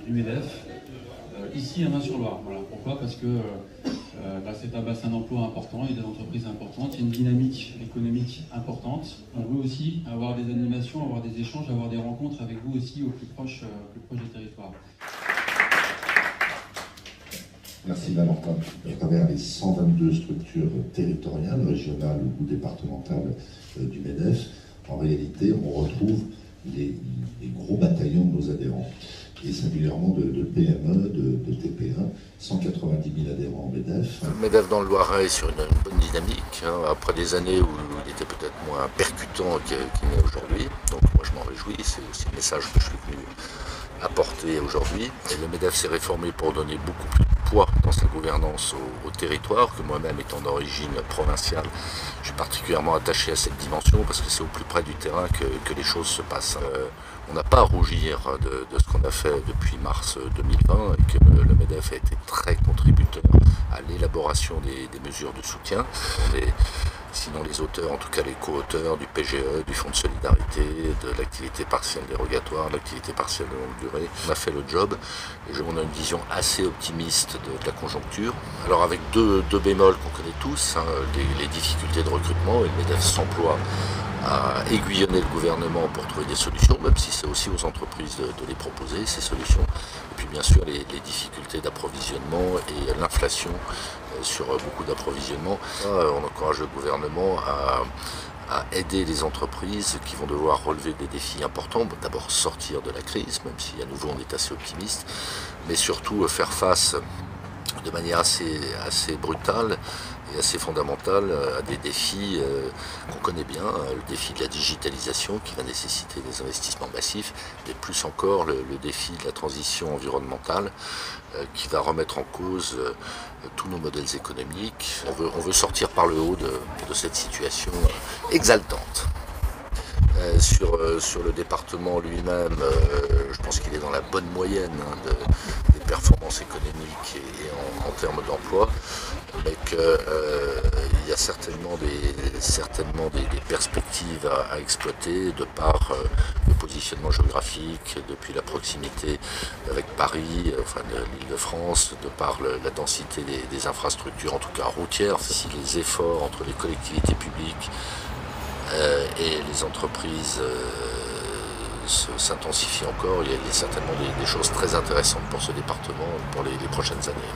du MEDEF, ici à Main-sur-Loire. Voilà. Pourquoi? Parce que c'est un bassin d'emploi important, il y a des entreprises importantes, il y a une dynamique économique importante. On veut aussi avoir des animations, avoir des échanges, avoir des rencontres avec vous aussi au plus proche des territoires. Merci Valentin. À travers les 122 structures territoriales, régionales ou départementales du MEDEF, en réalité, on retrouve les gros bataillons de nos adhérents, et singulièrement de PME, de TPE, 190 000 adhérents en MEDEF. Le MEDEF dans le Loiret est sur une bonne dynamique, après des années où il était peut-être moins percutant qu'il n'est aujourd'hui. Donc moi je m'en réjouis, c'est aussi le message que je suis venu apporter aujourd'hui. Et le MEDEF s'est réformé pour donner beaucoup plus de poids dans sa gouvernance au territoire, que moi-même étant d'origine provinciale, je suis particulièrement attaché à cette dimension parce que c'est au plus près du terrain que les choses se passent. On n'a pas à rougir de ce qu'on a fait depuis mars 2020 et que le MEDEF a été très contributeur à l'élaboration des mesures de soutien. Sinon les auteurs, en tout cas les co-auteurs du PGE, du Fonds de solidarité, de l'activité partielle dérogatoire, de l'activité partielle de longue durée. On a fait le job et on a une vision assez optimiste de la conjoncture. Alors avec deux bémols qu'on connaît tous, les difficultés de recrutement, et le MEDEF s'emploie à aiguillonner le gouvernement pour trouver des solutions, même si c'est aussi aux entreprises de les proposer, ces solutions. Et puis bien sûr les difficultés d'approvisionnement et l'inflation sur beaucoup d'approvisionnement. On encourage le gouvernement à aider les entreprises qui vont devoir relever des défis importants. D'abord sortir de la crise, même si à nouveau on est assez optimiste, mais surtout faire face de manière assez brutale et assez fondamentale à des défis qu'on connaît bien, le défi de la digitalisation qui va nécessiter des investissements massifs, et plus encore le défi de la transition environnementale qui va remettre en cause tous nos modèles économiques. On veut sortir par le haut de cette situation exaltante. Sur le département lui-même, je pense qu'il est dans la bonne moyenne des performances économiques et en termes d'emploi, mais qu'il y a certainement des perspectives à exploiter de par le positionnement géographique, depuis la proximité avec Paris, enfin de l'Île-de-France, de par la densité des infrastructures, en tout cas routières. Si les efforts entre les collectivités publiques et les entreprises s'intensifient encore, il y a certainement des choses très intéressantes pour ce département pour les prochaines années.